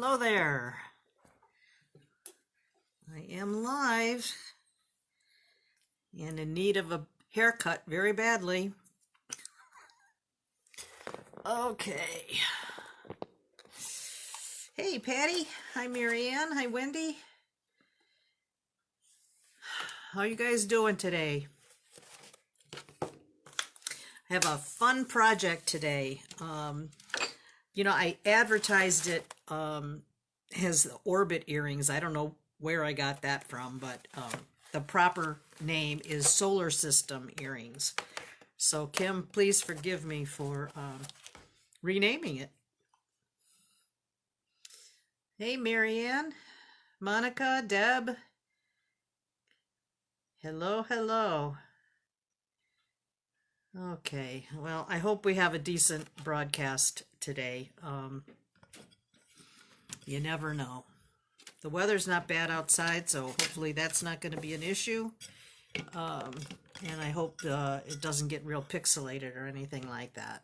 Hello there. I am live and in need of a haircut very badly. Okay. Hey, Patty. Hi, Marianne. Hi, Wendy. How you guys doing today? I have a fun project today. I advertised it as the Orbit earrings. I don't know where I got that from, but the proper name is Solar System earrings. So Kim, please forgive me for renaming it. Hey, Marianne, Monica, Deb. Hello, hello. Okay, well, I hope we have a decent broadcast today. You never know. The weather's not bad outside, so hopefully that's not going to be an issue. And I hope it doesn't get real pixelated or anything like that.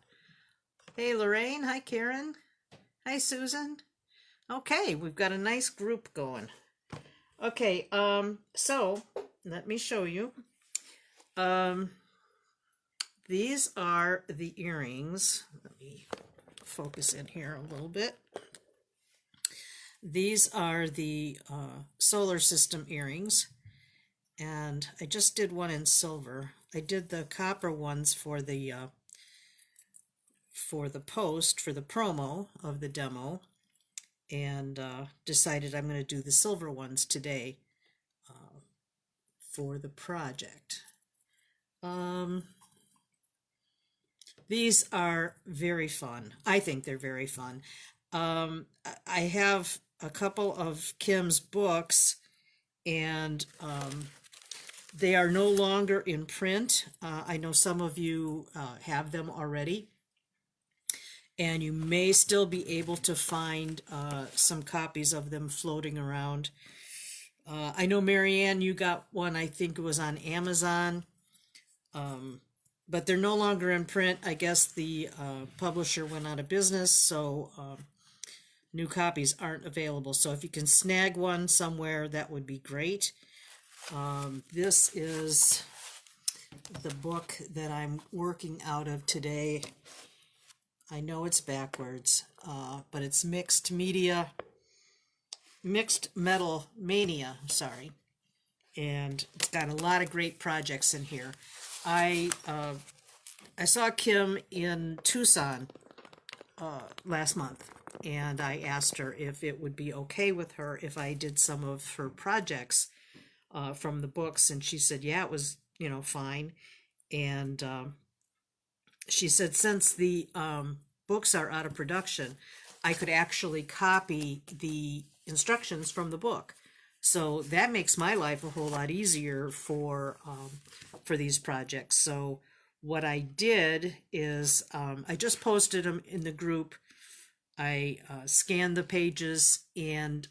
Hey, Lorraine. Hi, Karen. Hi, Susan. Okay, we've got a nice group going. Okay, so let me show you. These are the earrings. Let me focus in here a little bit. These are the Solar System earrings, and I just did one in silver. I did the copper ones for the post, for the promo of the demo, and decided I'm going to do the silver ones today for the project. These are very fun. I think they're very fun. I have a couple of Kim's books, and they are no longer in print. I know some of you have them already, and you may still be able to find some copies of them floating around. I know, Marianne, you got one, I think it was on Amazon, but they're no longer in print. I guess the publisher went out of business, so new copies aren't available. So if you can snag one somewhere, that would be great. This is the book that I'm working out of today. I know it's backwards, but it's Mixed Metal Mania, sorry. And it's got a lot of great projects in here. I saw Kim in Tucson last month, and I asked her if it would be okay with her if I did some of her projects from the books, and she said, yeah, it was, fine. And she said, since the books are out of production, I could actually copy the instructions from the book. So that makes my life a whole lot easier for these projects. So what I did is I just posted them in the group. I scanned the pages and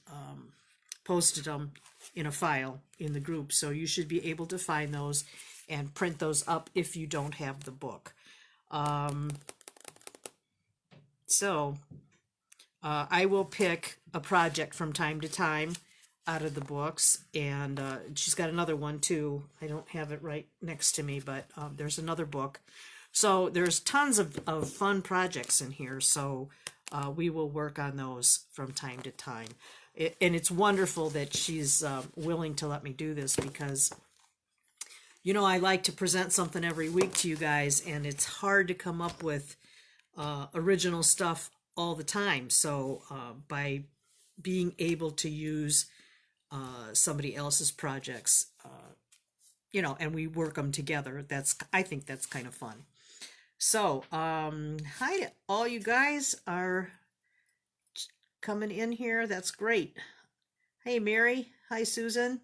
posted them in a file in the group. So you should be able to find those and print those up if you don't have the book. I will pick a project from time to time out of the books, and she's got another one too. I don't have it right next to me, but there's another book. So there's tons of fun projects in here, so we will work on those from time to time. And it's wonderful that she's willing to let me do this, because I like to present something every week to you guys, and it's hard to come up with original stuff all the time. So by being able to use somebody else's projects, and we work them together, I think that's kind of fun. So hi to all you guys are coming in here. That's great. Hey, Mary. Hi, Susan.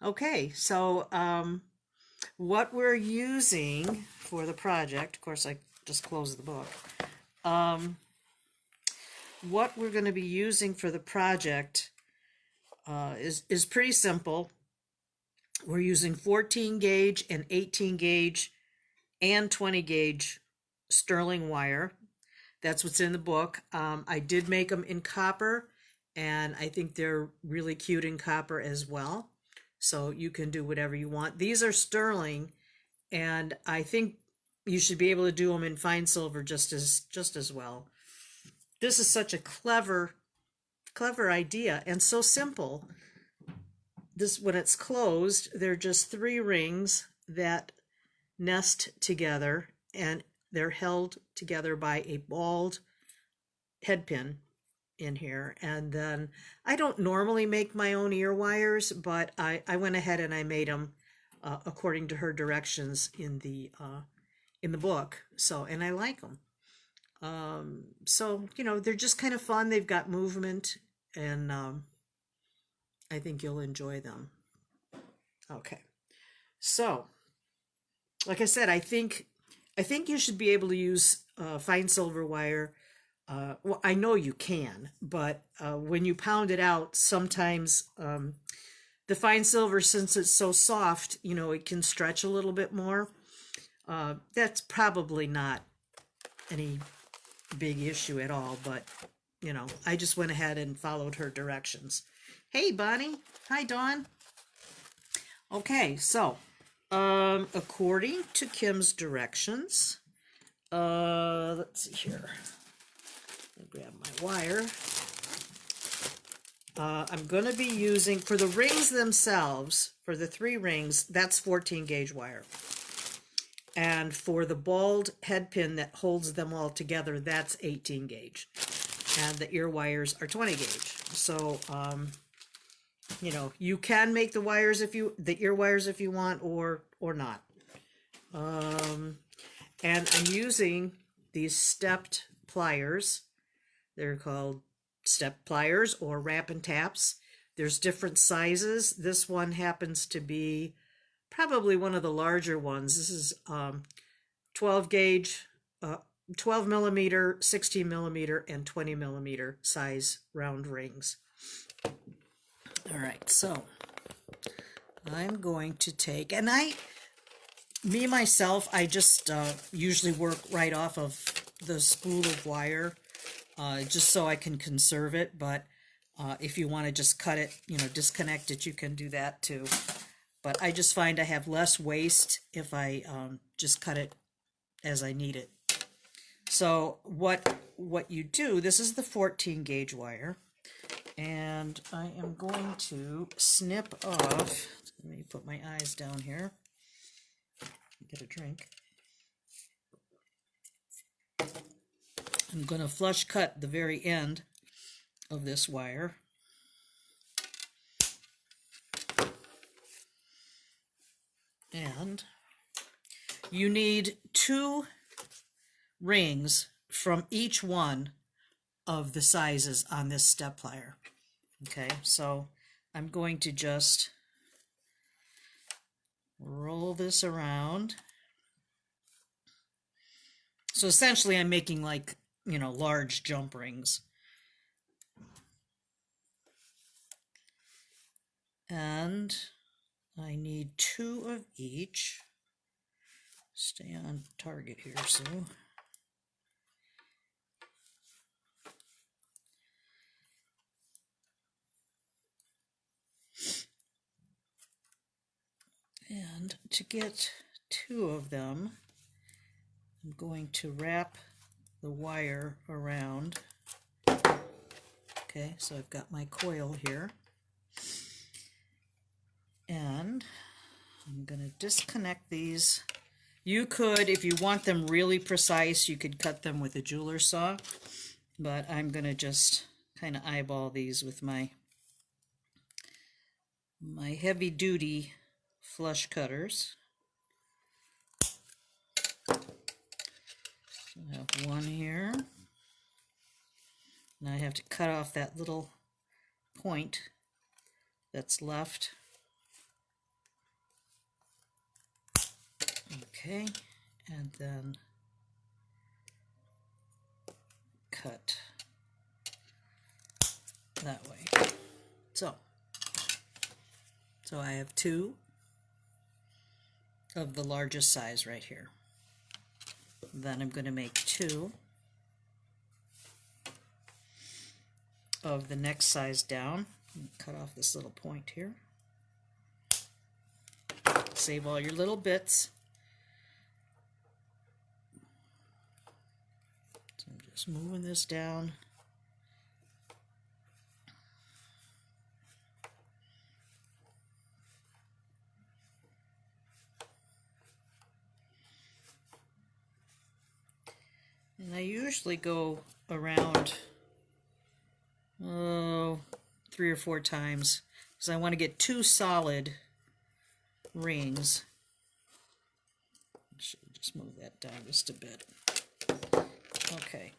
Okay, so what we're using for the project, of course I just closed the book, what we're going to be using for the project is pretty simple. We're using 14 gauge and 18 gauge and 20 gauge sterling wire. That's what's in the book. I did make them in copper, and I think they're really cute in copper as well. So you can do whatever you want. These are sterling, and I think you should be able to do them in fine silver just as well. This is such a clever idea and so simple. This, when it's closed, they're just 3 rings that nest together, and they're held together by a balled head pin in here. And then I don't normally make my own ear wires, but I went ahead and I made them according to her directions in the book. So, and I like them. So, they're just kind of fun. They've got movement, and I think you'll enjoy them. Okay. So, like I said, I think you should be able to use fine silver wire. Well, I know you can, but when you pound it out, sometimes the fine silver, since it's so soft, it can stretch a little bit more. That's probably not any big issue at all, but I just went ahead and followed her directions. Hey, Bonnie. Hi, Dawn. Okay, so according to Kim's directions, let's see here. I'll grab my wire. I'm going to be using, for the rings themselves, for the 3 rings, that's 14 gauge wire. And for the balled head pin that holds them all together, that's 18 gauge. And the ear wires are 20 gauge. So, you can make the ear wires if you want, or not. And I'm using these stepped pliers. They're called step pliers or wrap and taps. There's different sizes. This one happens to be probably one of the larger ones. This is 12 gauge, 12 millimeter, 16 millimeter, and 20 millimeter size round rings. All right, so I'm going to take, and myself, I just usually work right off of the spool of wire, just so I can conserve it. But if you want to just cut it, disconnect it, you can do that too. But I just find I have less waste if I just cut it as I need it. So what you do, this is the 14 gauge wire, and I am going to snip off. Let me put my eyes down here. Get a drink. I'm going to flush cut the very end of this wire. And you need 2 rings from each one of the sizes on this step plier. Okay, so I'm going to just roll this around. So essentially I'm making like, large jump rings. And I need 2 of each. Stay on target here, Sue. And to get 2 of them, I'm going to wrap the wire around. Okay, so I've got my coil here. And I'm going to disconnect these. You could, if you want them really precise, you could cut them with a jeweler's saw. But I'm going to just kind of eyeball these with my heavy-duty flush cutters. I have one here. Now I have to cut off that little point that's left. Okay, and then cut that way. So I have 2 of the largest size right here. Then I'm going to make 2 of the next size down. Cut off this little point here. Save all your little bits. So I'm just moving this down. And I usually go around 3 or 4 times because I want to get 2 solid rings. Should just move that down just a bit. Okay.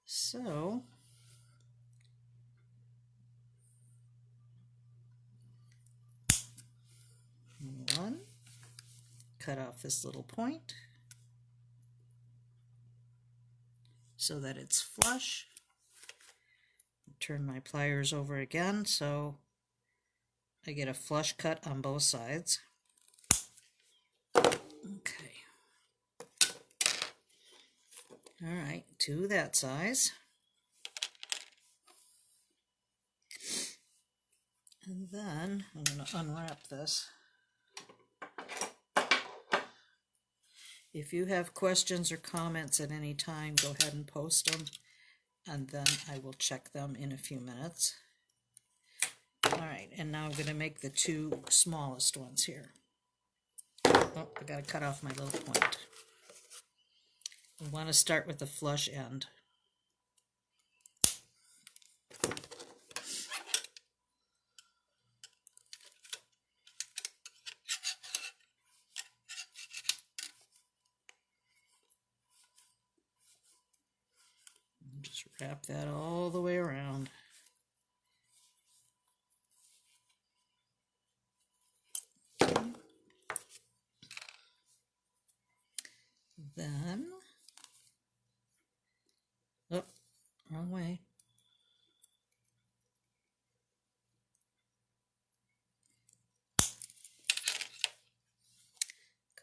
So one, cut off this little point so that it's flush. Turn my pliers over again so I get a flush cut on both sides. Okay. All right, 2 that size. And then I'm going to unwrap this. If you have questions or comments at any time, go ahead and post them, and then I will check them in a few minutes. All right, and now I'm going to make the 2 smallest ones here. Oh, I got to cut off my little point. We want to start with the flush end. Just wrap that all the way around. Then, oh, wrong way.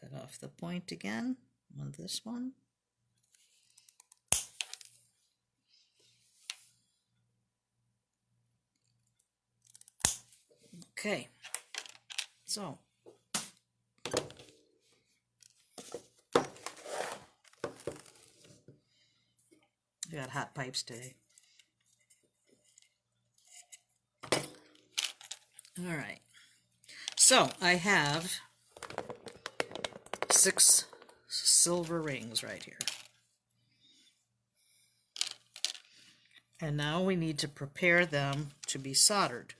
Cut off the point again on this one. Okay, so we got hot pipes today. All right, so I have 6 silver rings right here. And now we need to prepare them to be soldered.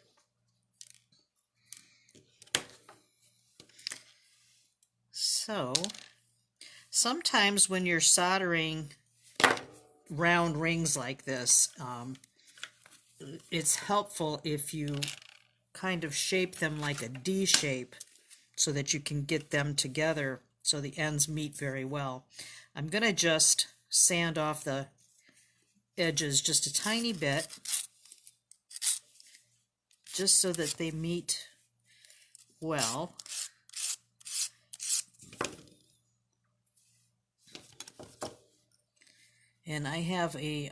So sometimes when you're soldering round rings like this, it's helpful if you kind of shape them like a D shape so that you can get them together so the ends meet very well. I'm going to just sand off the edges just a tiny bit, just so that they meet well. And I have a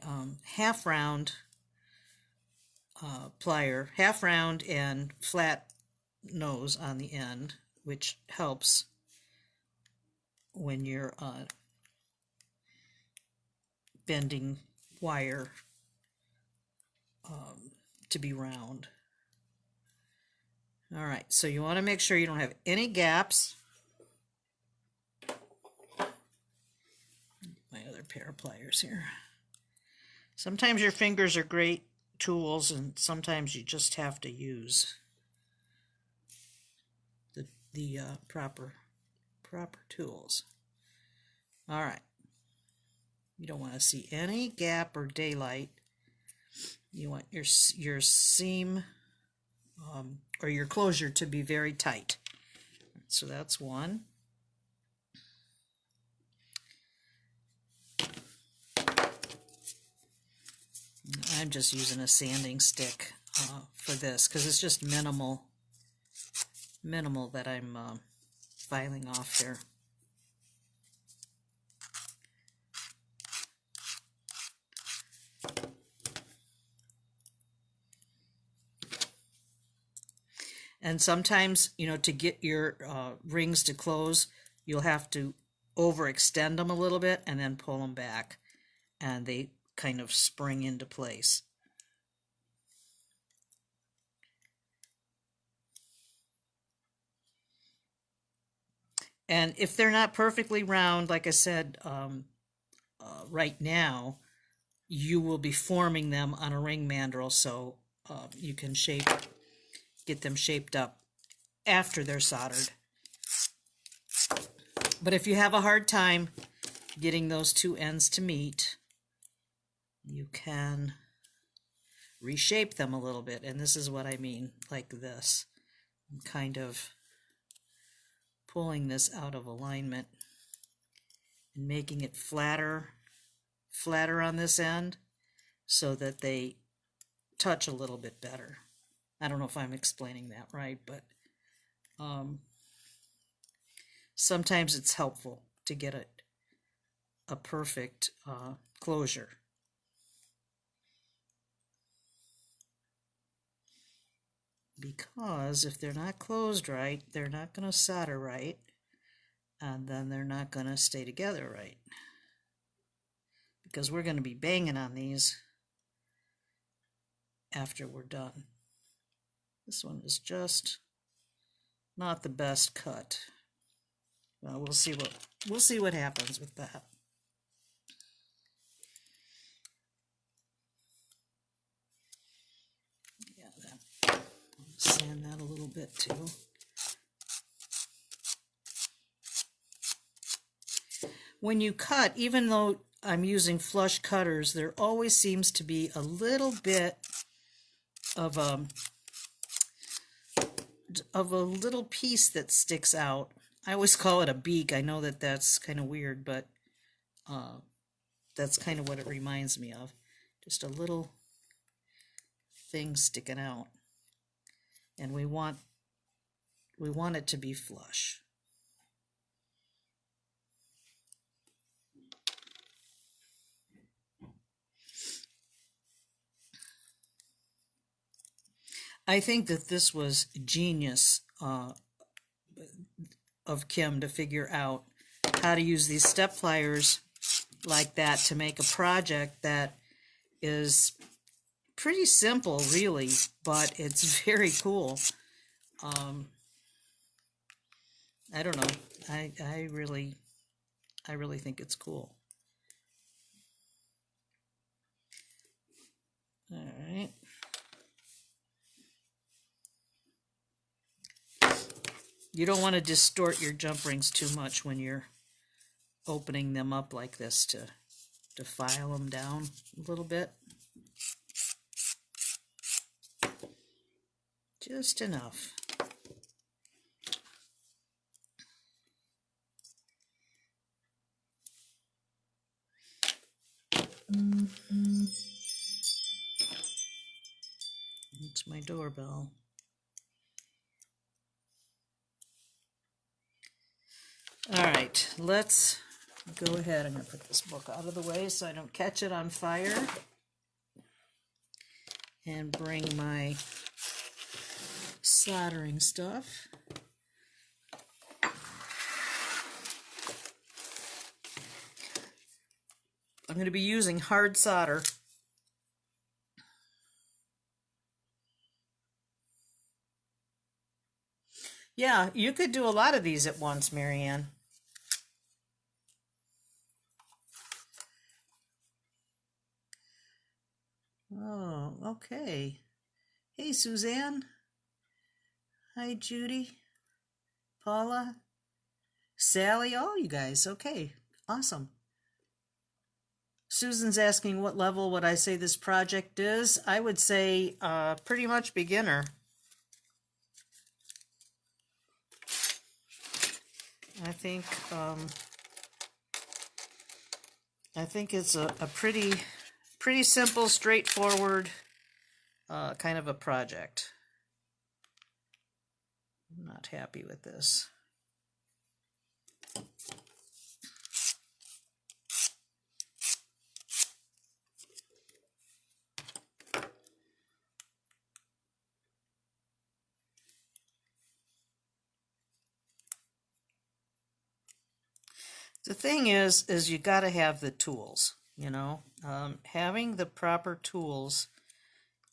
half round plier, half round and flat nose on the end, which helps when you're bending wire to be round. All right, so you want to make sure you don't have any gaps. My other pair of pliers here. Sometimes your fingers are great tools, and sometimes you just have to use the proper tools. All right. You don't want to see any gap or daylight. You want your seam or your closure to be very tight. So that's one. I'm just using a sanding stick for this because it's just minimal that I'm filing off there. And sometimes, you know, to get your rings to close, you'll have to overextend them a little bit and then pull them back, and they kind of spring into place. And if they're not perfectly round, like I said, right now, you will be forming them on a ring mandrel, so you can get them shaped up after they're soldered. But if you have a hard time getting those two ends to meet, you can reshape them a little bit. And this is what I mean, like this. I'm kind of pulling this out of alignment and making it flatter on this end so that they touch a little bit better. I don't know if I'm explaining that right, but sometimes it's helpful to get a perfect closure. Because if they're not closed right, they're not going to solder right, and then they're not going to stay together right. Because we're going to be banging on these after we're done. This one is just not the best cut. Well, we'll see what happens with that. Yeah, sand that a little bit too. When you cut, even though I'm using flush cutters, there always seems to be a little bit of a little piece that sticks out. I always call it a beak. I know that that's kind of weird, but that's kind of what it reminds me of. Just a little thing sticking out. And we want it to be flush. I think that this was genius of Kim to figure out how to use these step pliers like that to make a project that is pretty simple, really, but it's very cool. I don't know. I really think it's cool. All right. You don't want to distort your jump rings too much when you're opening them up like this to file them down a little bit. Just enough. It's my doorbell. All right, let's go ahead. I'm going to put this book out of the way so I don't catch it on fire. And bring my soldering stuff. I'm going to be using hard solder. Yeah, you could do a lot of these at once, Marianne. Oh, okay. Hey, Suzanne. Hi, Judy. Paula. Sally. Oh, you guys. Okay. Awesome. Susan's asking what level would I say this project is. I would say pretty much beginner. I think it's a pretty simple, straightforward kind of a project. I'm not happy with this. The thing is you got to have the tools, you know. Having the proper tools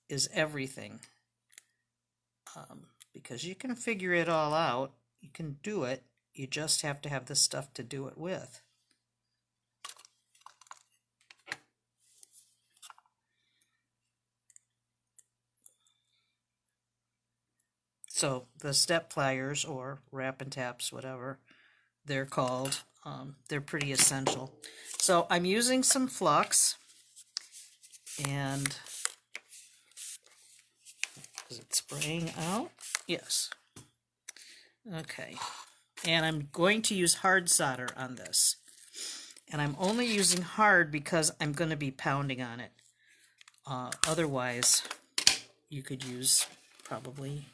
is everything. Because you can figure it all out, you can do it, you just have to have the stuff to do it with. So the step pliers, or wrap and taps, whatever they're called, they're pretty essential. So I'm using some flux, and is it spraying out? Yes. Okay. And I'm going to use hard solder on this. And I'm only using hard because I'm going to be pounding on it. Otherwise, you could use probably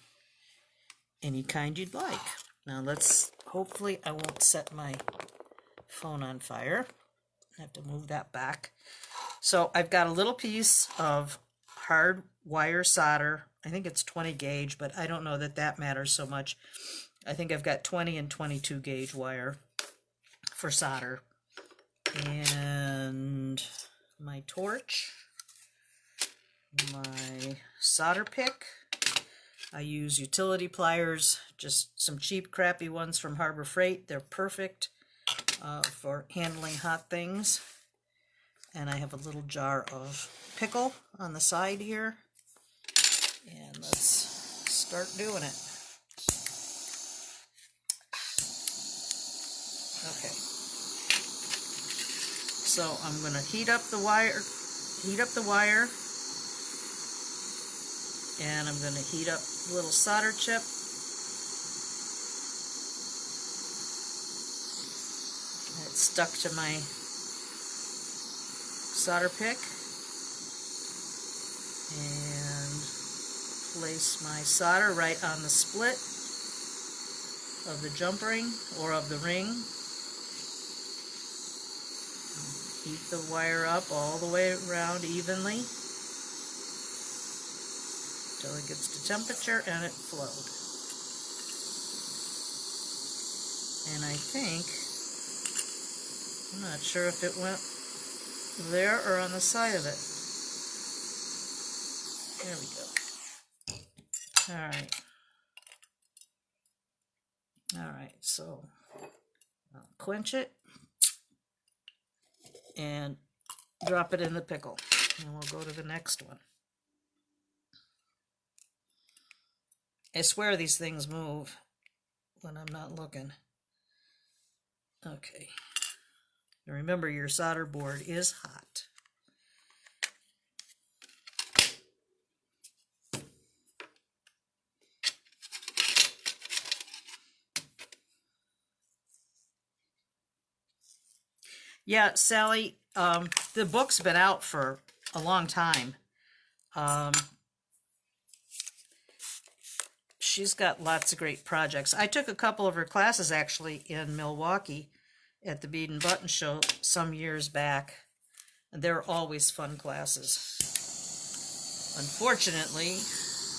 any kind you'd like. Now hopefully I won't set my phone on fire. I have to move that back. So I've got a little piece of hard wire solder. I think it's 20 gauge, but I don't know that that matters so much. I think I've got 20 and 22 gauge wire for solder. And my torch, my solder pick. I use utility pliers, just some cheap crappy ones from Harbor Freight. They're perfect for handling hot things. And I have a little jar of pickle on the side here. And let's start doing it. Okay. So I'm going to heat up the wire, and I'm going to heat up a little solder chip. And it's stuck to my solder pick. And place my solder right on the split of the jump ring, or of the ring. Heat the wire up all the way around evenly until it gets to temperature and it flowed. And I think, I'm not sure if it went there or on the side of it. There we go. Alright, so I'll quench it and drop it in the pickle. And we'll go to the next one. I swear these things move when I'm not looking. Okay. And remember, your solder board is hot. Yeah, Sally, the book's been out for a long time. She's got lots of great projects. I took a couple of her classes actually in Milwaukee at the Bead and Button Show some years back. And they're always fun classes. Unfortunately,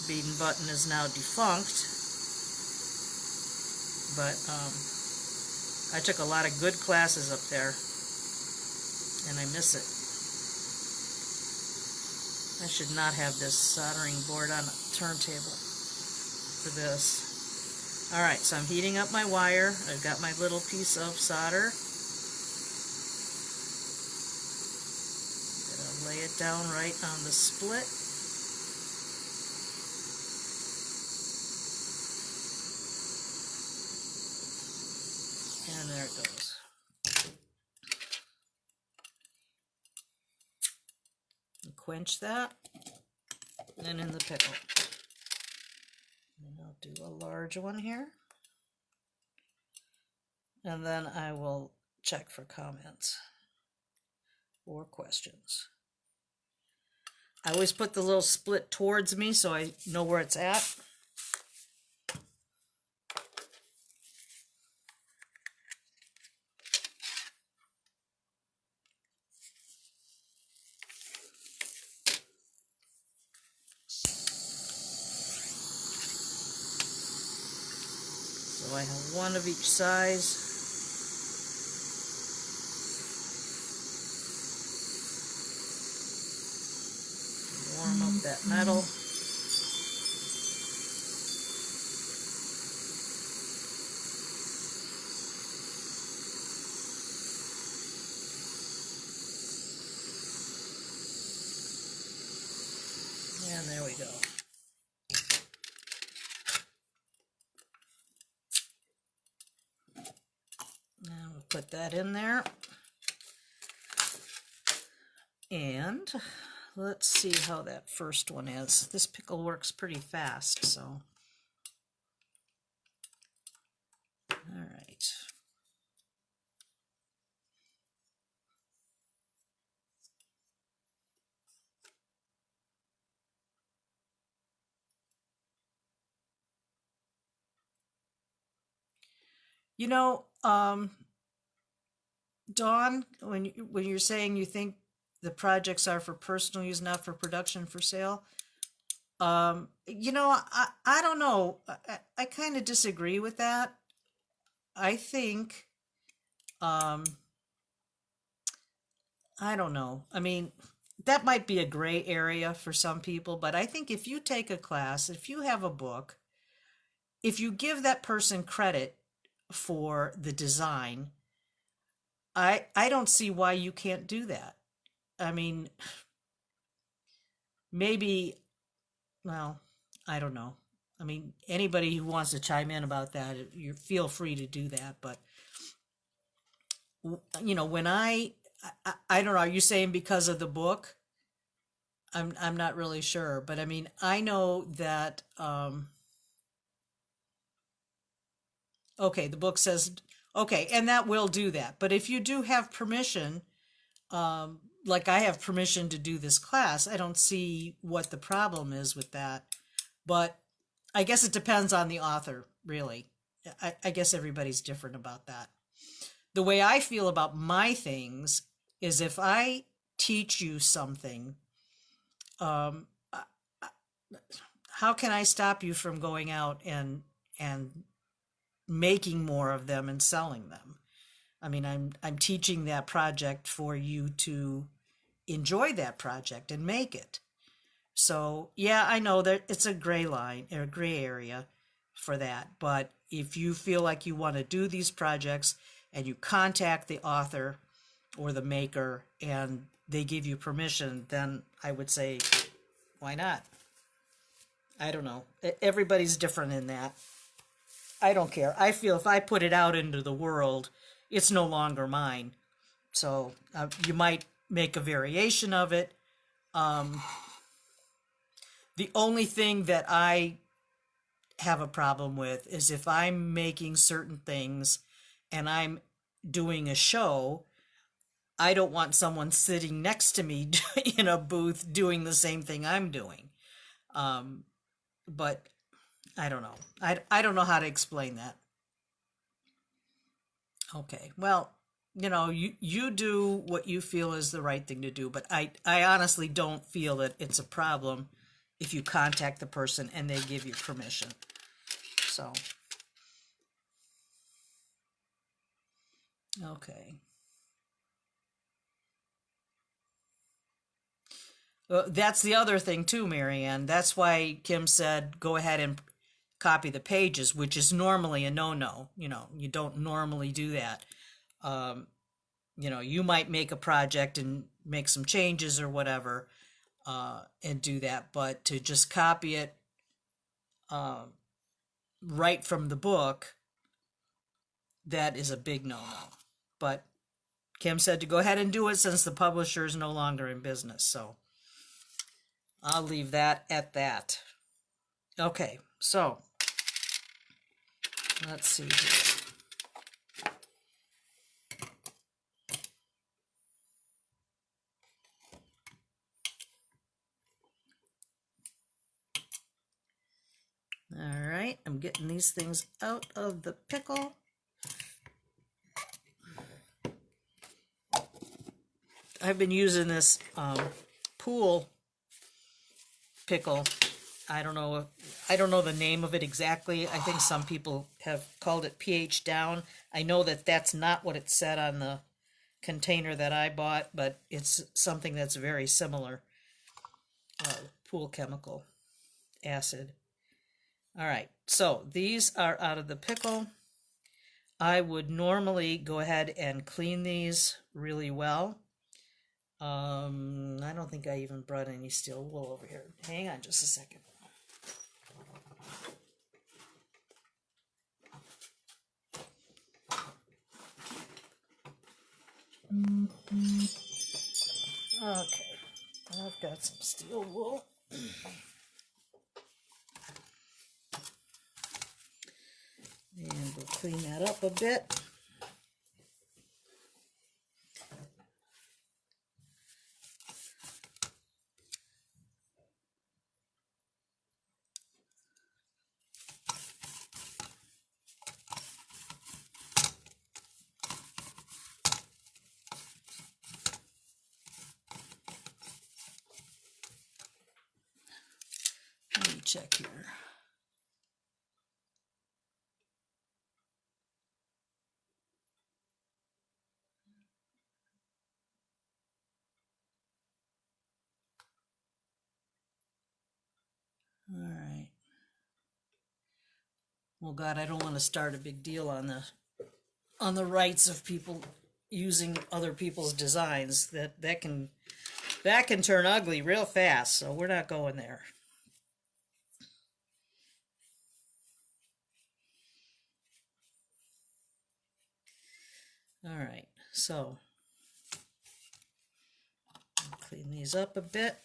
Bead and Button is now defunct. But I took a lot of good classes up there, and I miss it. I should not have this soldering board on a turntable for this. Alright, so I'm heating up my wire. I've got my little piece of solder. Gonna lay it down right on the split. And there it goes. And quench that. And in the pickle. And I'll do a large one here. And then I will check for comments or questions. I always put the little split towards me so I know where it's at. So I have one of each size. that metal. And there we go. Now we'll put that in there. And let's see how that first one is. This pickle works pretty fast, so. All right. You know, Dawn, when you're saying you think the projects are for personal use, not for production for sale, you know, I don't know. I kind of disagree with that. I think, I don't know. I mean, that might be a gray area for some people, but I think if you take a class, if you have a book, if you give that person credit for the design, I don't see why you can't do that. I mean, maybe, well, I don't know. I mean, anybody who wants to chime in about that, you feel free to do that. But you know, when I don't know, are you saying because of the book? I'm not really sure, but I mean, I know that okay, the book says okay, and that will do that. But if you do have permission, like I have permission to do this class, I don't see what the problem is with that. But I guess it depends on the author, really. I guess everybody's different about that. The way I feel about my things is if I teach you something, um, how can I stop you from going out and making more of them and selling them? I mean, I'm teaching that project for you to enjoy that project and make it. So yeah, I know that it's a gray line or a gray area for that. But if you feel like you want to do these projects and you contact the author or the maker and they give you permission, then I would say, why not? I don't know. Everybody's different in that. I don't care. I feel if I put it out into the world, it's no longer mine. So you might make a variation of it. The only thing that I have a problem with is if I'm making certain things and I'm doing a show, I don't want someone sitting next to me in a booth doing the same thing I'm doing. But I don't know. I don't know how to explain that. Okay. Well, you know, you do what you feel is the right thing to do, but I honestly don't feel that it's a problem if you contact the person and they give you permission. So, okay. That's the other thing too, Marianne. That's why Kim said go ahead and copy the pages, which is normally a no-no. You know, you don't normally do that. You know, you might make a project and make some changes or whatever, and do that, but to just copy it right from the book, that is a big no-no. But Kim said to go ahead and do it since the publisher is no longer in business, so I'll leave that at that. Okay, so let's see here. All right, I'm getting these things out of the pickle. I've been using this pool pickle. I don't know the name of it exactly. I think some people have called it pH down. I know that that's not what it said on the container that I bought, but it's something that's very similar. pool chemical acid. All right, so these are out of the pickle. I would normally go ahead and clean these really well. I don't think I even brought any steel wool over here. Hang on just a second. Okay, I've got some steel wool. And we'll clean that up a bit. Let me check here. All right. Well, God, I don't want to start a big deal on the rights of people using other people's designs. That can turn ugly real fast, so we're not going there. All right, so I'll clean these up a bit.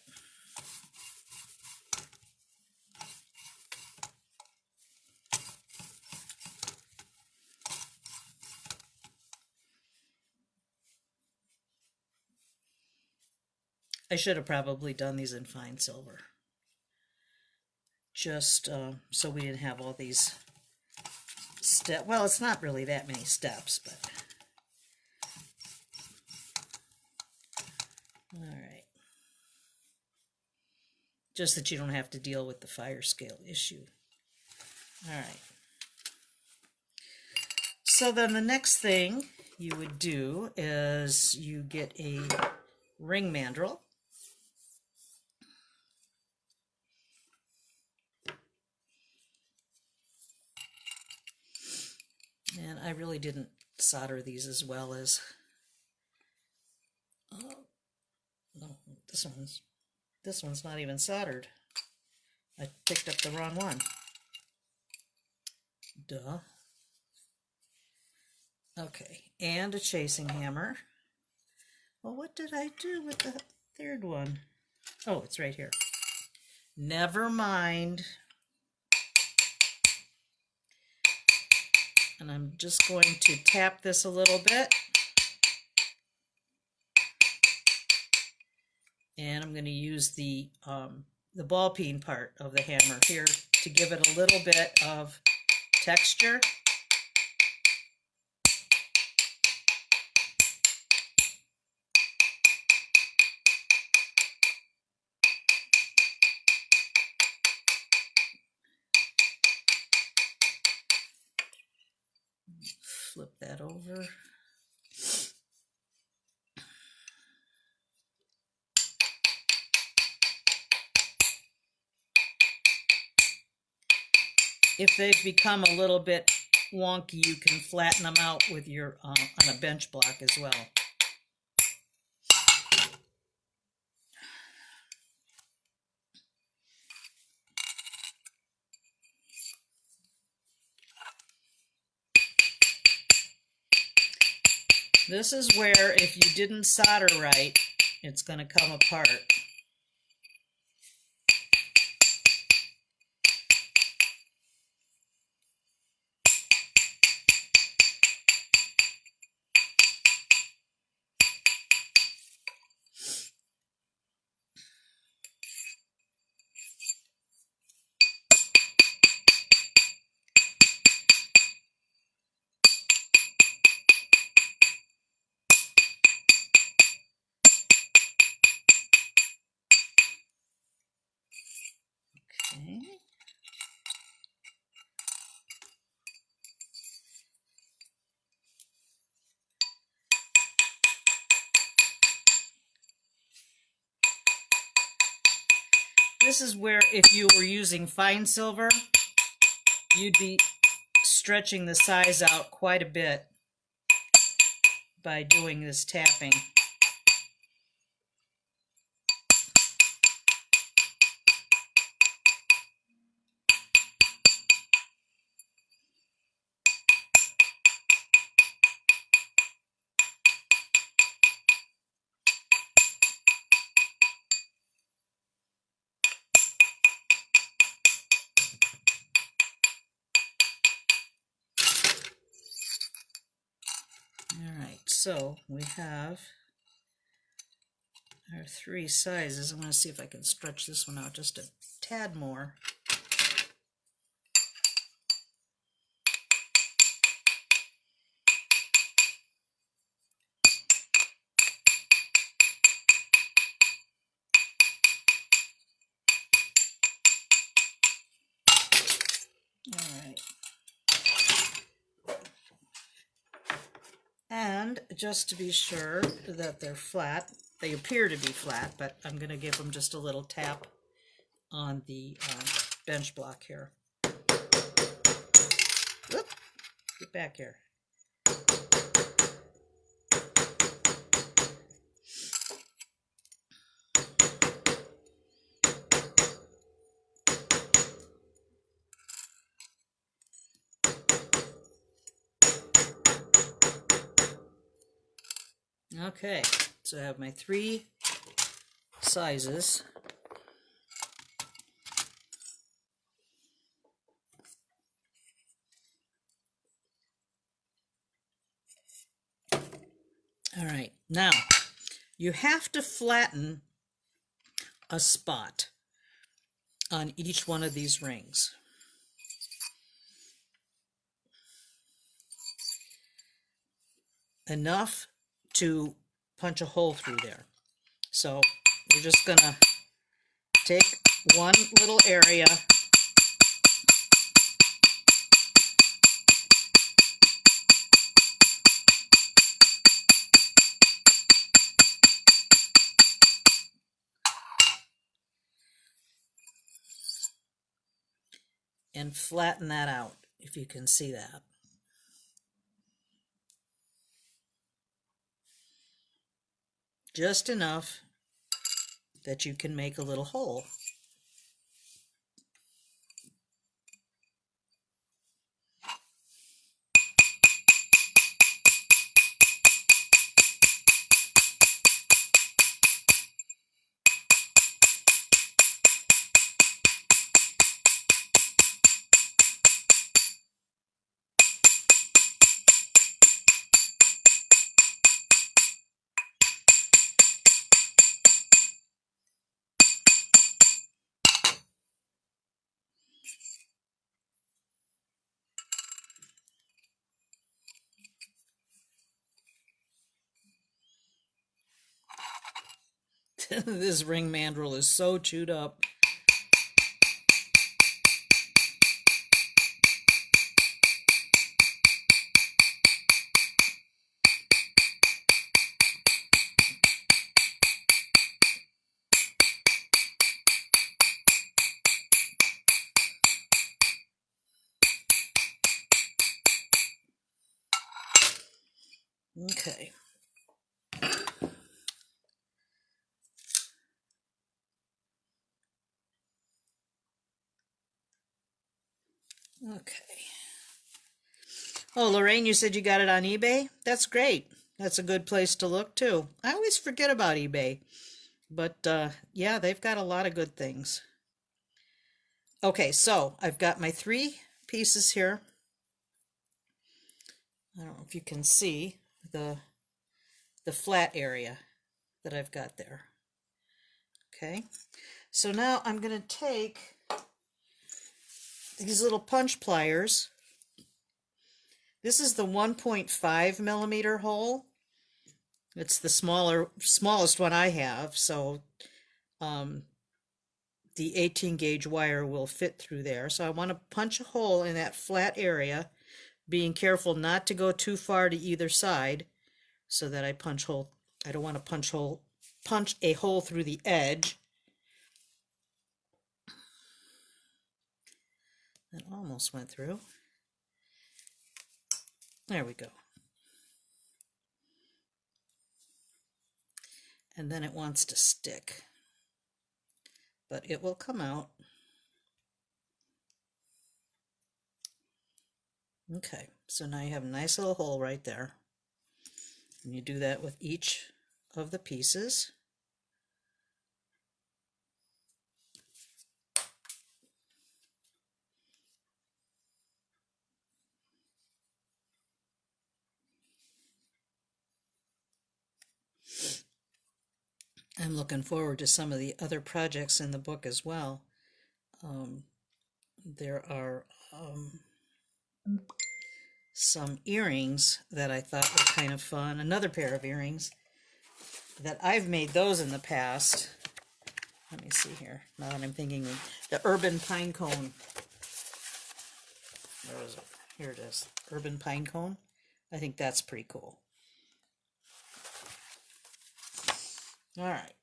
I should have probably done these in fine silver, just so we didn't have all these steps. Well, it's not really that many steps, but all right. Just that you don't have to deal with the fire scale issue. All right. So then the next thing you would do is you get a ring mandrel. And I really didn't solder these as well as, no, this one's not even soldered. I picked up the wrong one. Duh. Okay, and a chasing hammer. Well, what did I do with the third one? Oh, it's right here. Never mind. And I'm just going to tap this a little bit. And I'm going to use the ball peen part of the hammer here to give it a little bit of texture. Flip that over. If they've become a little bit wonky, you can flatten them out with your on a bench block as well. This is where if you didn't solder right, it's going to come apart. this is where if you were using fine silver, you'd be stretching the size out quite a bit by doing this tapping. Alright, so we have our 3 sizes. I'm going to see if I can stretch this one out just a tad more. Alright. And just to be sure that they're flat, they appear to be flat, but I'm going to give them just a little tap on the bench block here. Whoop, get back here. Okay, so I have my 3 sizes. All right, now you have to flatten a spot on each one of these rings. Enough to punch a hole through there. So we're just gonna take one little area and flatten that out, if you can see that. Just enough that you can make a little hole. This ring mandrel is so chewed up. Okay. Okay. Oh, Lorraine, you said you got it on eBay? That's great. That's a good place to look too. I always forget about eBay, but yeah, they've got a lot of good things. Okay, so I've got my 3 pieces here. I don't know if you can see the flat area that I've got there. Okay, so now I'm going to take these little punch pliers. This is the 1.5 millimeter hole. It's the smallest one I have, so the 18 gauge wire will fit through there. So I want to punch a hole in that flat area, being careful not to go too far to either side, so that I don't want to punch a hole through the edge. It almost went through. There we go. And then it wants to stick, but it will come out. Okay, so now you have a nice little hole right there. And you do that with each of the pieces. I'm looking forward to some of the other projects in the book as well. There are some earrings that I thought were kind of fun. Another pair of earrings that I've made those in the past. Let me see here. Now that I'm thinking, the urban pine cone. Where is it? Here it is. Urban pine cone. I think that's pretty cool. All right.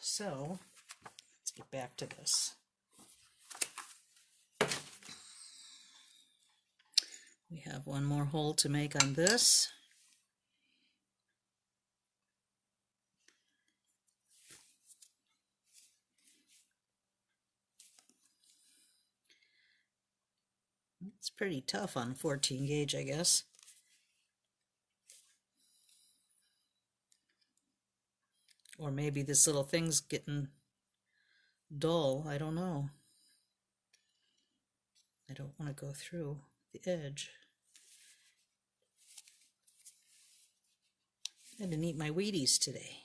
So let's get back to this. We have one more hole to make on this. It's pretty tough on 14 gauge, I guess. Or maybe this little thing's getting dull. I don't know. I don't want to go through the edge. I didn't eat my Wheaties today.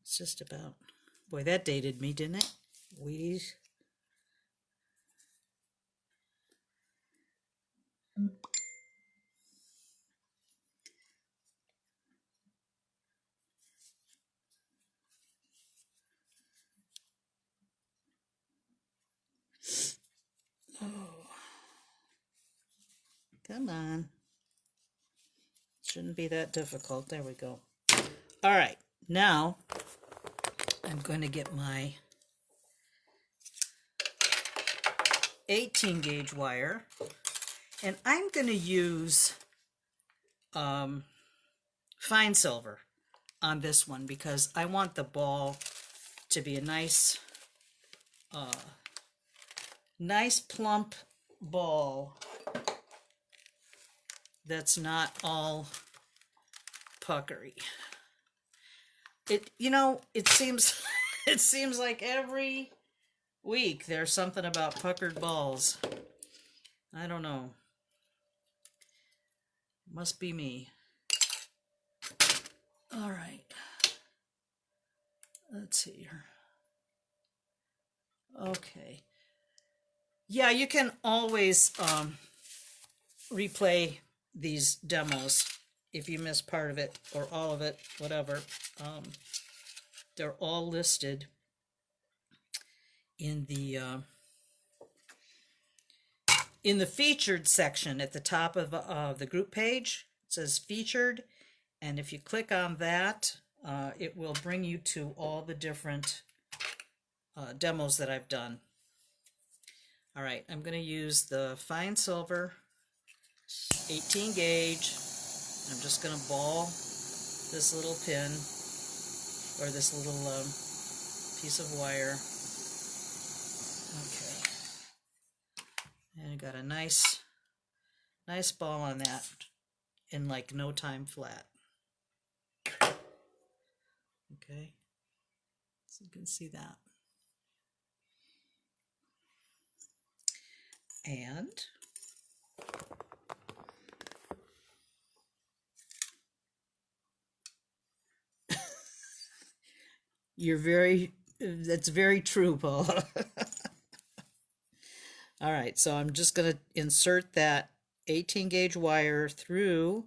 It's just about... Boy, that dated me, didn't it? Wheaties. Oh. Come on. Shouldn't be that difficult. There we go. All right. Now, I'm going to get my 18 gauge wire, and I'm going to use fine silver on this one because I want the ball to be a nice plump ball that's not all puckery. It seems it seems like every week there's something about puckered balls. I don't know. Must be me. All right. Let's see here. Okay. Yeah, you can always replay these demos if you miss part of it or all of it, whatever. They're all listed in the featured section at the top of the group page. It says featured, and if you click on that, it will bring you to all the different demos that I've done. All right, I'm going to use the fine silver 18 gauge. I'm just going to ball this little pin or this little piece of wire. Okay. And I got a nice ball on that in like no time flat. Okay. So you can see that. And that's very true, Paula. All right, so I'm just going to insert that 18 gauge wire through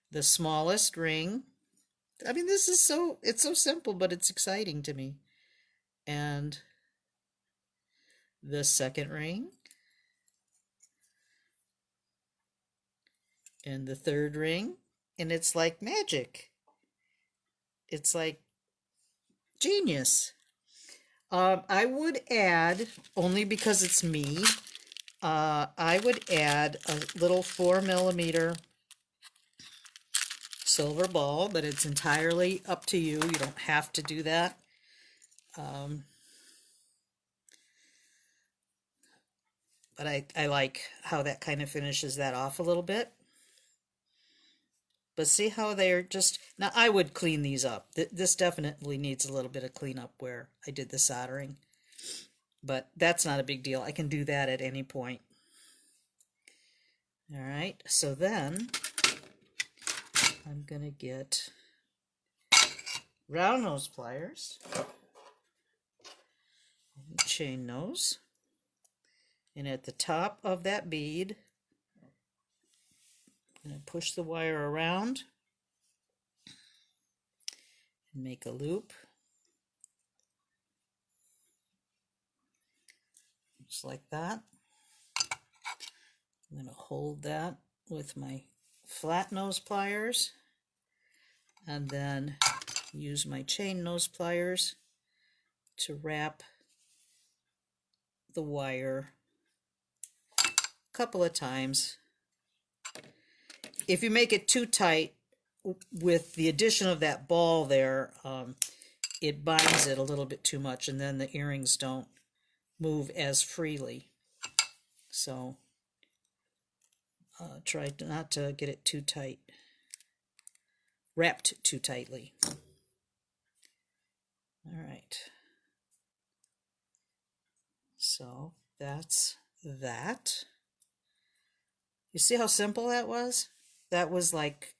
the smallest ring. I mean, it's so simple, but it's exciting to me. And the second ring. And the third ring. And it's like magic. It's like genius. I would add, only because it's me, I would add a little 4mm silver ball, but it's entirely up to you. You don't have to do that. But I like how that kind of finishes that off a little bit. But see how they're just, now I would clean these up. This definitely needs a little bit of cleanup where I did the soldering. But that's not a big deal. I can do that at any point. All right, so then I'm going to get round nose pliers, chain nose, and at the top of that bead, I'm going to push the wire around and make a loop, just like that. I'm going to hold that with my flat nose pliers and then use my chain nose pliers to wrap the wire a couple of times. If you make it too tight with the addition of that ball there, it binds it a little bit too much, and then the earrings don't move as freely. So try not to get it too tight, wrapped too tightly. All right. So that's that. You see how simple that was? That was like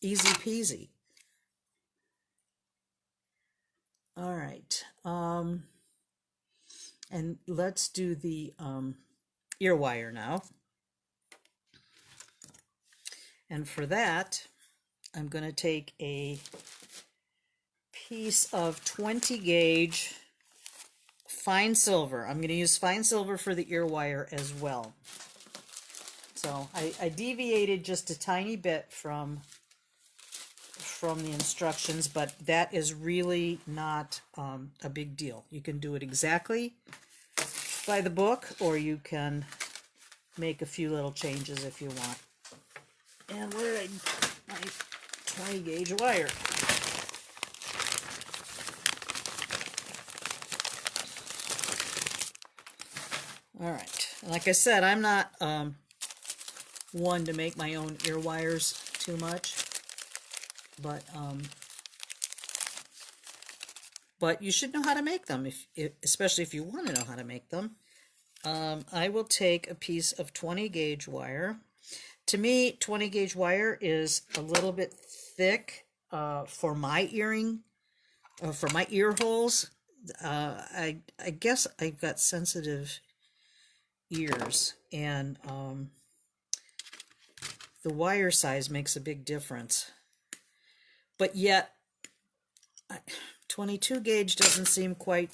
easy peasy. All right. And let's do the ear wire now. And for that, I'm going to take a piece of 20 gauge fine silver. I'm going to use fine silver for the ear wire as well. So I deviated just a tiny bit from the instructions, but that is really not a big deal. You can do it exactly by the book, or you can make a few little changes if you want. And where did my 20 gauge wire? All right, and like I said, I'm not one to make my own ear wires too much, but you should know how to make them, especially if you want to know how to make them. I will take a piece of 20 gauge wire. To me, 20 gauge wire is a little bit thick for my earring, for my ear holes. I guess I've got sensitive ears, and the wire size makes a big difference. But yet, 22 gauge doesn't seem quite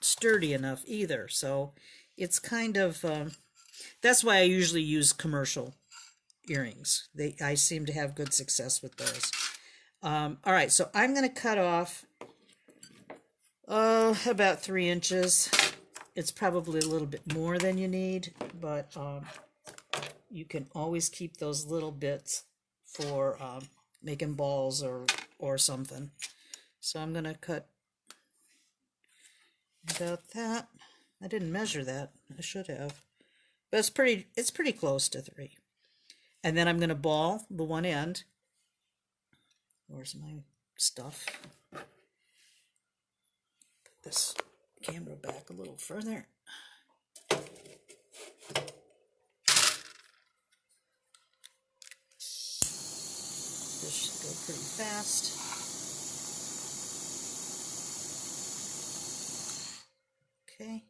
sturdy enough either. So it's kind of, that's why I usually use commercial earrings. I seem to have good success with those. All right, so I'm going to cut off about 3 inches. It's probably a little bit more than you need, but you can always keep those little bits for making balls or something. So I'm going to cut about that. I didn't measure that. I should have. But it's pretty close to 3. And then I'm going to ball the one end. Where's my stuff? Put this camera back a little further. This should go pretty fast. Okay.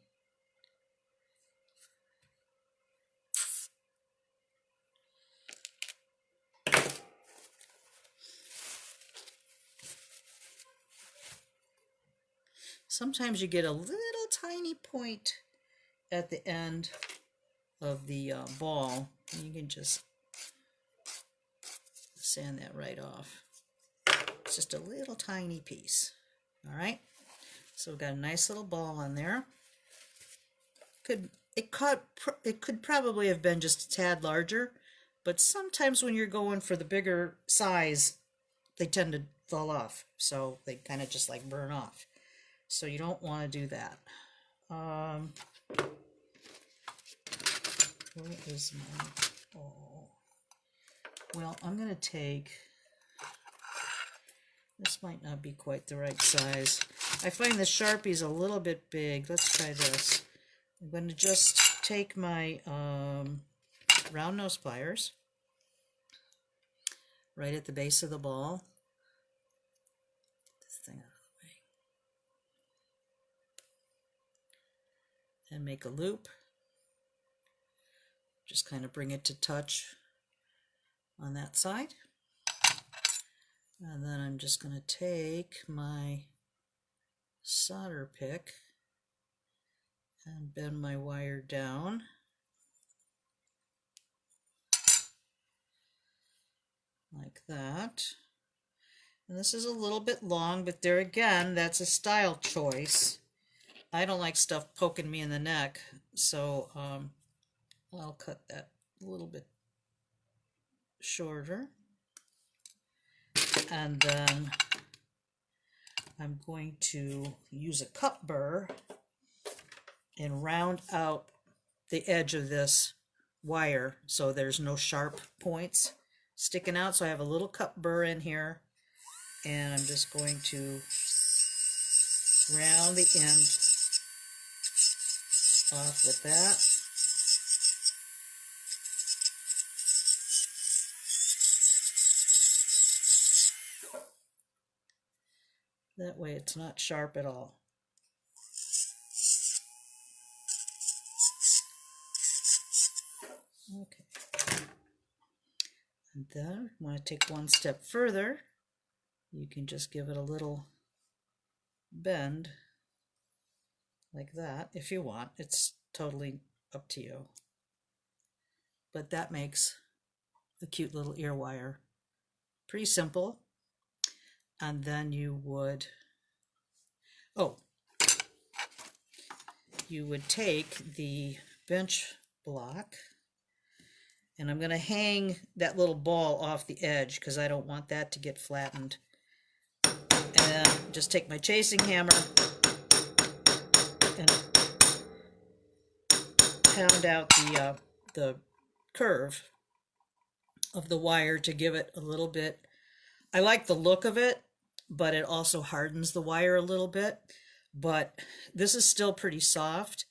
Sometimes you get a little tiny point at the end of the ball, and you can just sand that right off. It's just a little tiny piece. All right, So we've got a nice little ball on there. It could probably have been just a tad larger, but sometimes when you're going for the bigger size, they tend to fall off. So they kind of just like burn off. So you don't want to do that. Where is my ball? Well, I'm going to take, this might not be quite the right size. I find the Sharpie's a little bit big. Let's try this. I'm going to just take my round nose pliers right at the base of the ball. Get this thing out of the way. And make a loop. Just kind of bring it to touch on that side. And then I'm just going to take my solder pick and bend my wire down. Like that. And this is a little bit long, but there again, that's a style choice. I don't like stuff poking me in the neck, so I'll cut that a little bit shorter. And then I'm going to use a cup burr and round out the edge of this wire so there's no sharp points sticking out. So I have a little cup burr in here, and I'm just going to round the end off with that. That way it's not sharp at all. Okay. And then I want to take one step further. You can just give it a little bend like that if you want. It's totally up to you. But that makes a cute little ear wire. Pretty simple. And then you would, you would take the bench block, and I'm going to hang that little ball off the edge because I don't want that to get flattened. And then just take my chasing hammer and pound out the curve of the wire to give it a little bit. I like the look of it, but it also hardens the wire a little bit. But this is still pretty soft.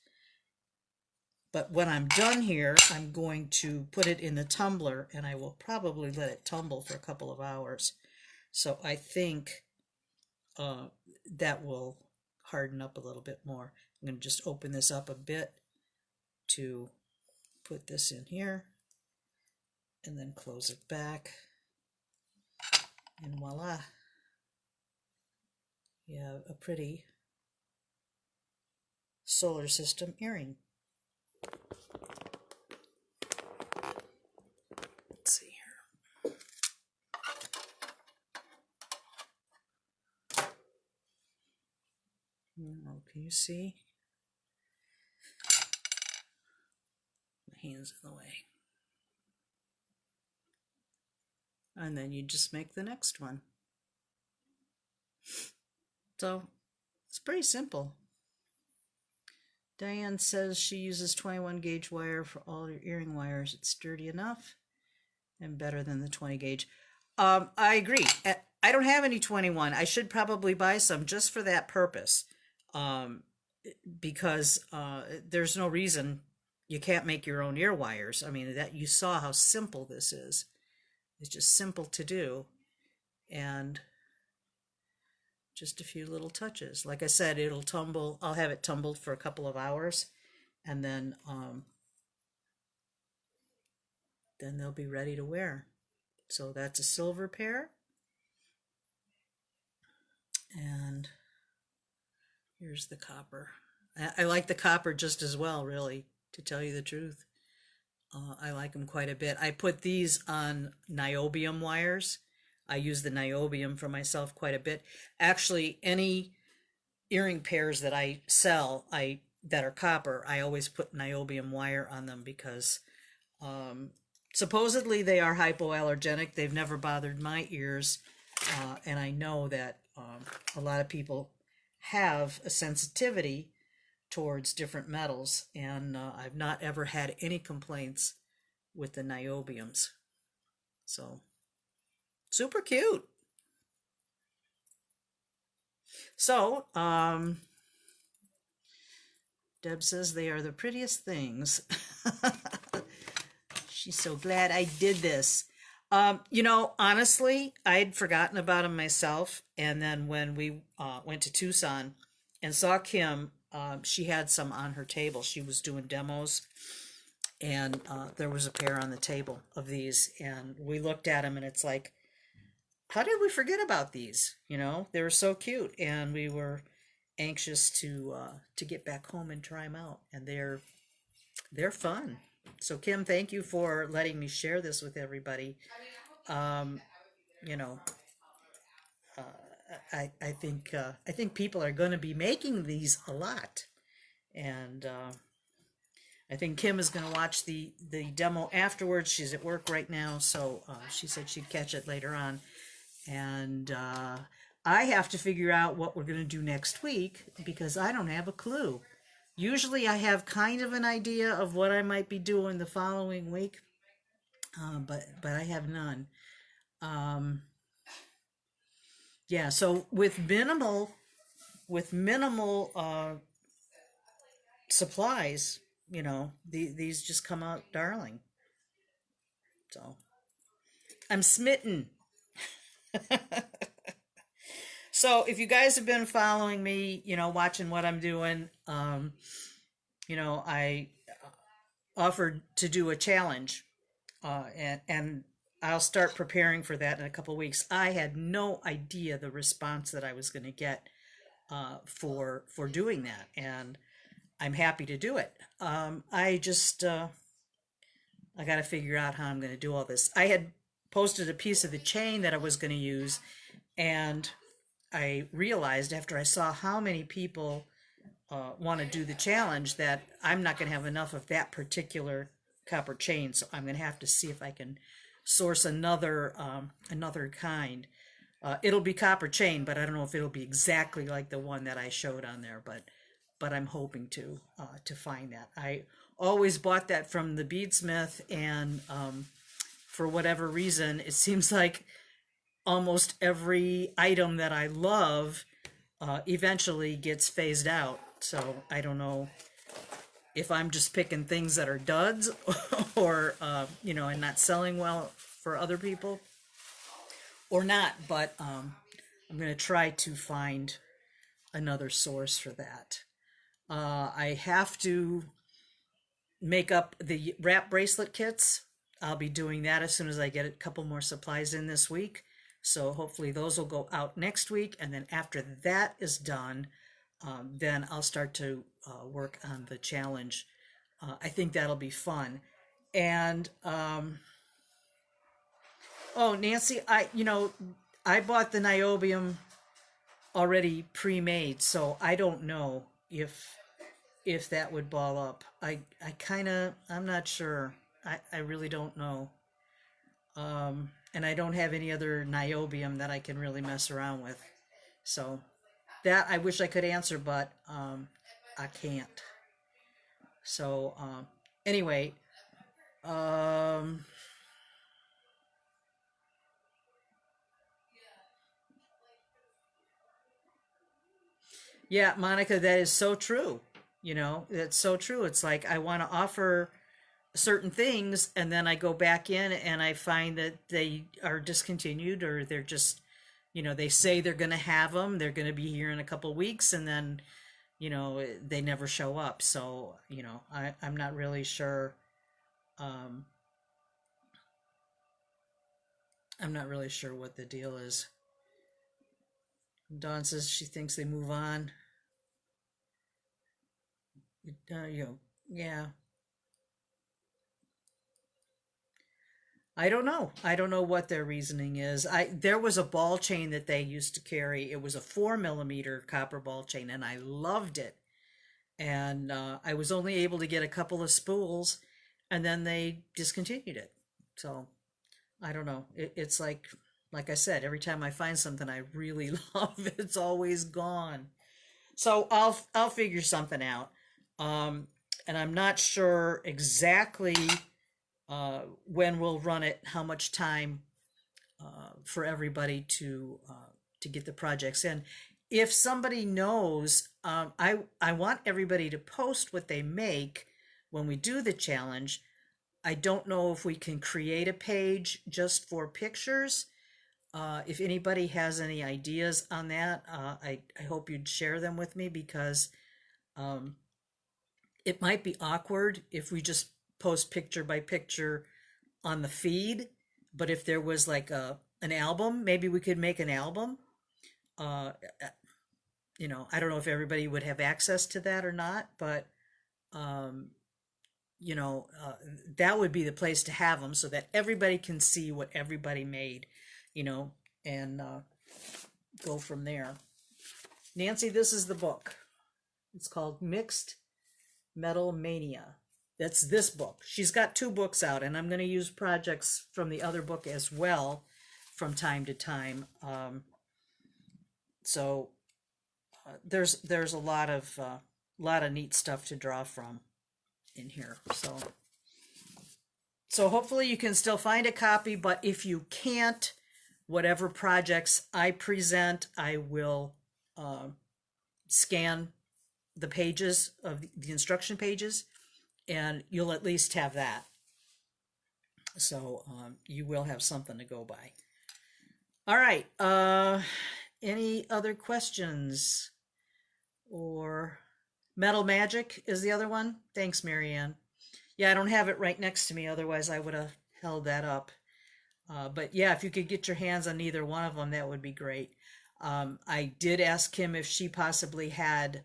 But when I'm done here, I'm going to put it in the tumbler, and I will probably let it tumble for a couple of hours. So I think that will harden up a little bit more. I'm going to just open this up a bit to put this in here, and then close it back. And voila, you have a pretty solar system earring. Let's see here. Oh, can you see? My hand's in the way. And then you just make the next one. So it's pretty simple. Diane says she uses 21 gauge wire for all her earring wires. It's sturdy enough and better than the 20 gauge. I agree. I don't have any 21. I should probably buy some just for that purpose, because there's no reason you can't make your own ear wires. I mean, that you saw how simple this is. It's just simple to do, and just a few little touches. Like I said, it'll tumble. I'll have it tumbled for a couple of hours, and then they'll be ready to wear. So that's a silver pair, and here's the copper. I like the copper just as well, really, to tell you the truth. I like them quite a bit. I put these on niobium wires. I use the niobium for myself quite a bit. Actually, any earring pairs that I sell, I that are copper, I always put niobium wire on them because um, supposedly they are hypoallergenic. They've never bothered my ears, and I know that a lot of people have a sensitivity towards different metals, and I've not ever had any complaints with the niobiums. So super cute. So Deb says they are the prettiest things. She's so glad I did this. Honestly, I'd forgotten about them myself. And then when we went to Tucson and saw Kim, she had some on her table. She was doing demos, and there was a pair on the table of these. And we looked at them, and it's like, how did we forget about these? They were so cute, and we were anxious to get back home and try them out. And they're fun. So Kim, thank you for letting me share this with everybody. Um, you know, uh, I think people are going to be making these a lot, and I think Kim is going to watch the demo afterwards. She's at work right now, so she said she'd catch it later on, and I have to figure out what we're going to do next week because I don't have a clue. Usually I have kind of an idea of what I might be doing the following week, but I have none. Um, yeah, so with minimal supplies, these just come out darling. So I'm smitten. So if you guys have been following me, watching what I'm doing, I offered to do a challenge, and I'll start preparing for that in a couple weeks. I had no idea the response that I was going to get for doing that, and I'm happy to do it. I got to figure out how I'm going to do all this. I had posted a piece of the chain that I was going to use, and I realized after I saw how many people want to do the challenge that I'm not going to have enough of that particular copper chain. So I'm going to have to see if I can source another kind. It'll be copper chain, but I don't know if it'll be exactly like the one that I showed on there. But I'm hoping to find that. I always bought that from the beadsmith, and for whatever reason, it seems like almost every item that I love eventually gets phased out. So I don't know if I'm just picking things that are duds or, and not selling well for other people or not. But I'm going to try to find another source for that. I have to make up the wrap bracelet kits. I'll be doing that as soon as I get a couple more supplies in this week. So hopefully those will go out next week. And then after that is done, then I'll start to work on the challenge. I think that'll be fun. And oh, Nancy, I bought the niobium already pre-made, so I don't know if that would ball up. I'm not sure. I really don't know. And I don't have any other niobium that I can really mess around with. So that I wish I could answer, but I can't. So anyway, um, yeah, Monica, that is so true. That's so true. It's like I want to offer certain things, and then I go back in and I find that they are discontinued, or they're just, they say they're going to have them, they're going to be here in a couple weeks, and then they never show up. So I'm not really sure. um I'm not really sure what the deal is. Dawn says she thinks they move on. Yeah. I don't know. I don't know what their reasoning is. There was a ball chain that they used to carry. It was a 4 millimeter copper ball chain, and I loved it. And I was only able to get a couple of spools, and then they discontinued it. So I don't know. It's like I said, every time I find something I really love, it's always gone. So I'll figure something out. Um, and I'm not sure exactly when we'll run it, how much time for everybody to get the projects in. If somebody knows, I want everybody to post what they make when we do the challenge. I don't know if we can create a page just for pictures. If anybody has any ideas on that, I hope you'd share them with me, because um, it might be awkward if we just post picture by picture on the feed. But if there was like an album, maybe we could make an album. Uh, I don't know if everybody would have access to that or not, but um, you know, uh, that would be the place to have them so that everybody can see what everybody made, you know, and go from there. Nancy, this is the book. It's called Mixed Metal Mania. That's this book. She's got 2 books out, and I'm going to use projects from the other book as well from time to time. So there's a lot of neat stuff to draw from in here. So hopefully you can still find a copy, but if you can't, whatever projects I present, I will scan the pages of the instruction pages, and you'll at least have that. So you will have something to go by. All right. Any other questions? Or Metal Magic is the other one. Thanks, Marianne. Yeah, I don't have it right next to me. Otherwise, I would have held that up. But yeah, if you could get your hands on either one of them, that would be great. I did ask Kim if she possibly had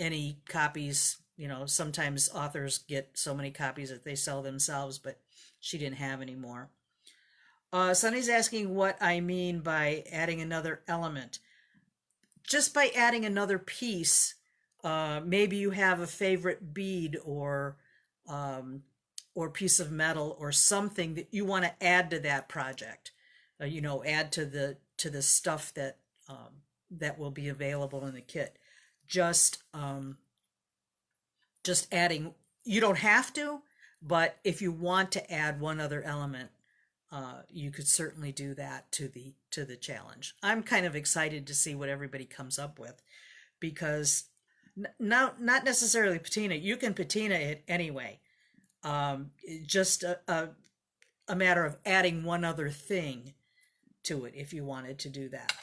any copies. You know, sometimes authors get so many copies that they sell themselves, but she didn't have any more. Sunny's asking what I mean by adding another element. Just by adding another piece, maybe you have a favorite bead or piece of metal or something that you want to add to that project. Add to the stuff that will be available in the kit. Just adding. You don't have to, but if you want to add one other element, you could certainly do that to the challenge. I'm kind of excited to see what everybody comes up with, because not necessarily patina. You can patina it anyway. Just a matter of adding one other thing to it if you wanted to do that.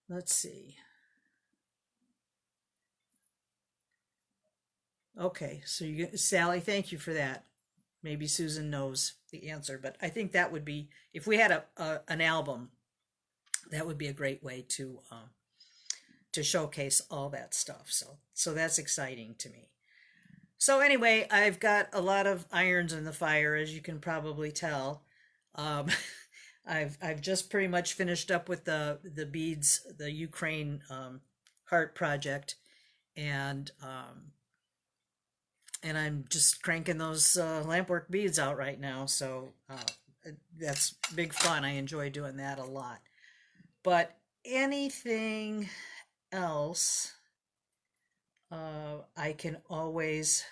Let's see. Okay, so Sally, thank you for that. Maybe Susan knows the answer, but I think that would be, if we had an album, that would be a great way to showcase all that stuff. So that's exciting to me. So anyway, I've got a lot of irons in the fire, as you can probably tell. I've just pretty much finished up with the beads, the Ukraine heart project, and I'm just cranking those lampwork beads out right now. So that's big fun. I enjoy doing that a lot. But anything else, I can always.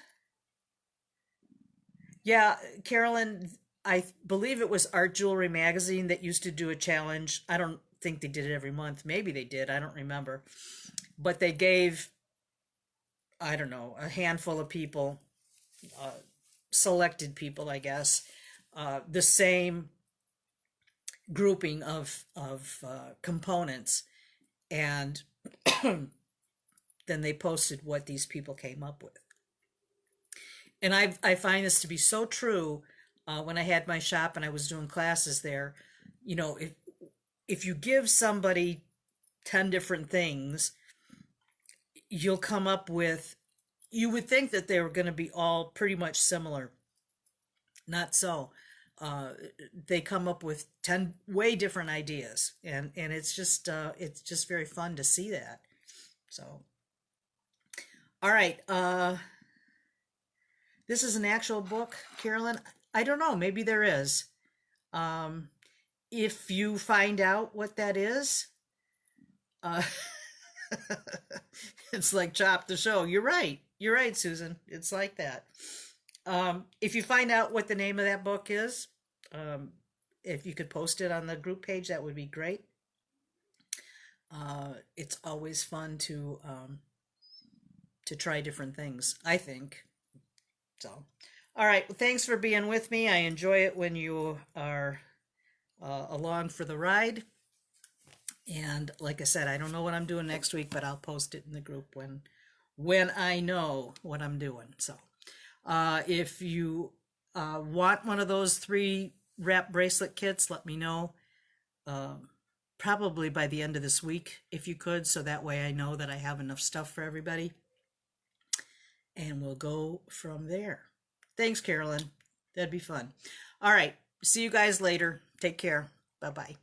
Yeah, Carolyn, I believe it was Art Jewelry Magazine that used to do a challenge. I don't think they did it every month. Maybe they did. I don't remember. But they gave, I don't know, a handful of people, selected people, I guess, the same grouping of components, and then they posted what these people came up with. And I find this to be so true. When I had my shop and I was doing classes there, if you give somebody 10 different things, you'll come up with you would think that they were going to be all pretty much similar. Not so. They come up with 10 way different ideas, and it's just very fun to see that. So, all right. This is an actual book, Carolyn. I don't know. Maybe there is. Um, if you find out what that is, uh, it's like Chop the Show. You're right. You're right, Susan. It's like that. If you find out what the name of that book is, if you could post it on the group page, that would be great. It's always fun to try different things, I think. So, all right. Well, thanks for being with me. I enjoy it when you are along for the ride. And like I said, I don't know what I'm doing next week, but I'll post it in the group when I know what I'm doing. So, if you want one of those 3 wrap bracelet kits, let me know. Probably by the end of this week, if you could, so that way I know that I have enough stuff for everybody. And we'll go from there. Thanks, Carolyn. That'd be fun. All right. See you guys later. Take care. Bye-bye.